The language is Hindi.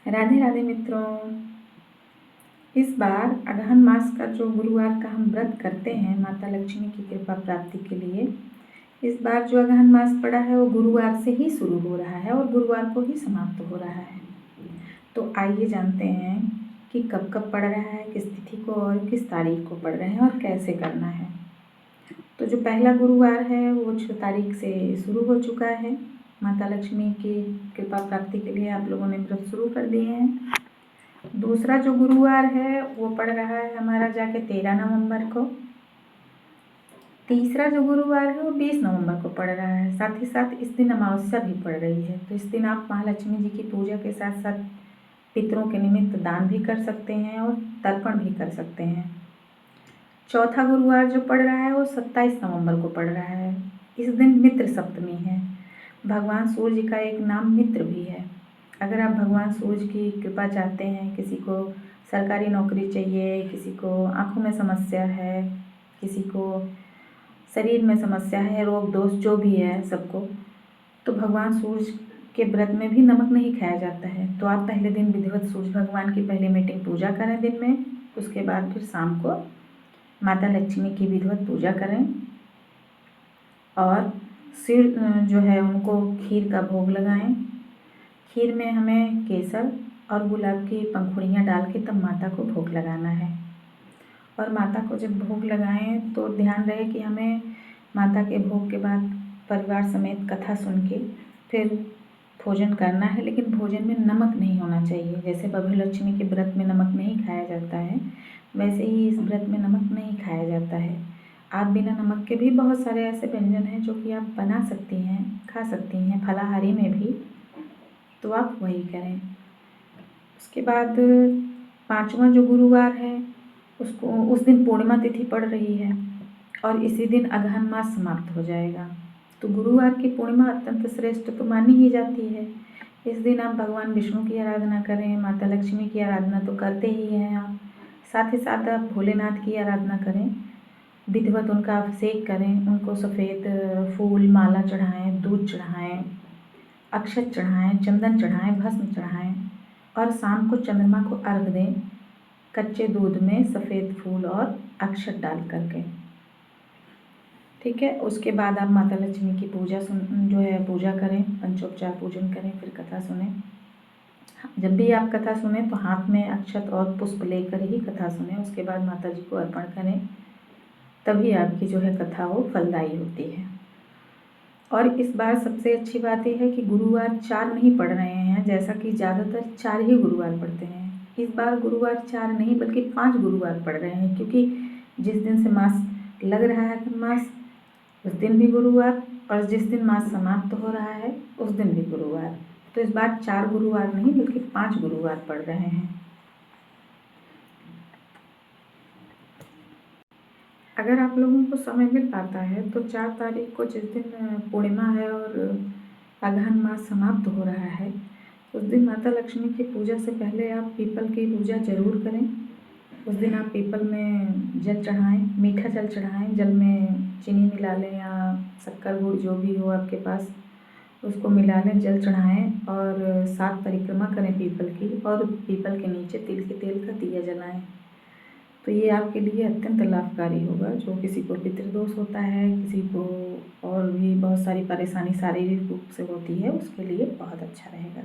राधे राधे मित्रों। इस बार अगहन मास का जो गुरुवार का हम व्रत करते हैं माता लक्ष्मी की कृपा प्राप्ति के लिए, इस बार जो अगहन मास पड़ा है वो गुरुवार से ही शुरू हो रहा है और गुरुवार को ही समाप्त हो रहा है। तो आइए जानते हैं कि कब कब पड़ रहा है, किस तिथि को और किस तारीख को पड़ रहे हैं और कैसे करना है। तो जो पहला गुरुवार है वो 6 तारीख से शुरू हो चुका है। माता लक्ष्मी की कृपा प्राप्ति के लिए आप लोगों ने व्रत शुरू कर दिए हैं। दूसरा जो गुरुवार है वो पड़ रहा है हमारा जाके 13 नवंबर को। तीसरा जो गुरुवार है वो 20 नवंबर को पड़ रहा है। साथ ही साथ इस दिन अमावस्या भी पड़ रही है, तो इस दिन आप महालक्ष्मी जी की पूजा के साथ साथ पितरों के निमित्त दान भी कर सकते हैं और तर्पण भी कर सकते हैं। चौथा गुरुवार जो पड़ रहा है वो 27 नवंबर को पड़ रहा है। इस दिन मित्र सप्तमी है। भगवान सूर्य का एक नाम मित्र भी है। अगर आप भगवान सूर्य की कृपा चाहते हैं, किसी को सरकारी नौकरी चाहिए, किसी को आँखों में समस्या है, किसी को शरीर में समस्या है, रोग दोष जो भी है सबको, तो भगवान सूर्य के व्रत में भी नमक नहीं खाया जाता है। तो आप पहले दिन विधिवत सूर्य भगवान की पहली मीटिंग पूजा करें दिन में, उसके बाद फिर शाम को माता लक्ष्मी की विधिवत पूजा करें और सिर जो है उनको खीर का भोग लगाएं। खीर में हमें केसर और गुलाब की पंखुड़ियाँ डाल के तब माता को भोग लगाना है। और माता को जब भोग लगाएं तो ध्यान रहे कि हमें माता के भोग के बाद परिवार समेत कथा सुन के फिर भोजन करना है, लेकिन भोजन में नमक नहीं होना चाहिए। जैसे बभू लक्ष्मी के व्रत में नमक नहीं खाया जाता है, वैसे ही इस व्रत में नमक नहीं खाया जाता है। आप बिना नमक के भी बहुत सारे ऐसे व्यंजन हैं जो कि आप बना सकती हैं, खा सकती हैं फलाहारी में भी, तो आप वही करें। उसके बाद 5वां जो गुरुवार है उस दिन पूर्णिमा तिथि पड़ रही है और इसी दिन अगहन मास समाप्त हो जाएगा। तो गुरुवार की पूर्णिमा अत्यंत श्रेष्ठ तो मानी ही जाती है। इस दिन आप भगवान विष्णु की आराधना करें, माता लक्ष्मी की आराधना तो करते ही हैं आप, साथ ही साथ आप भोलेनाथ की आराधना करें, विधिवत उनका अभिषेक करें, उनको सफ़ेद फूल माला चढ़ाएं, दूध चढ़ाएं, अक्षत चढ़ाएं, चंदन चढ़ाएं, भस्म चढ़ाएं और शाम को चंद्रमा को अर्घ दें कच्चे दूध में सफ़ेद फूल और अक्षत डाल करके। ठीक है। उसके बाद आप माता लक्ष्मी की पूजा करें, पंचोपचार पूजन करें, फिर कथा सुनें। जब भी आप कथा सुने तो हाथ में अक्षत और पुष्प लेकर ही कथा सुने, उसके बाद माता जी को अर्पण करें, तभी आपकी जो है कथा वो फलदायी होती है। और इस बार सबसे अच्छी बात यह है कि गुरुवार 4 नहीं पड़ रहे हैं, जैसा कि ज़्यादातर 4 ही गुरुवार पड़ते हैं। इस बार गुरुवार 4 नहीं बल्कि 5 गुरुवार पड़ रहे हैं, क्योंकि जिस दिन से मास लग रहा है मास उस दिन भी गुरुवार और जिस दिन मास समाप्त हो रहा है उस दिन भी गुरुवार। तो इस बार 4 गुरुवार नहीं बल्कि 5 गुरुवार पड़ रहे हैं। अगर आप लोगों को समय मिल पाता है तो 4 तारीख को जिस दिन पूर्णिमा है और अगहन मास समाप्त हो रहा है, उस दिन माता लक्ष्मी की पूजा से पहले आप पीपल की पूजा जरूर करें। उस दिन आप पीपल में जल चढ़ाएं, मीठा जल चढ़ाएं, जल में चीनी मिला लें या शक्कर गुड़ जो भी हो आपके पास उसको मिला लें, जल चढ़ाएं और 7 परिक्रमा करें पीपल की और पीपल के नीचे तिल के तेल का दिया जलाएं। तो ये आपके लिए अत्यंत लाभकारी होगा। जो किसी को पितृदोष होता है, किसी को और भी बहुत सारी परेशानी शारीरिक रूप से होती है, उसके लिए बहुत अच्छा रहेगा।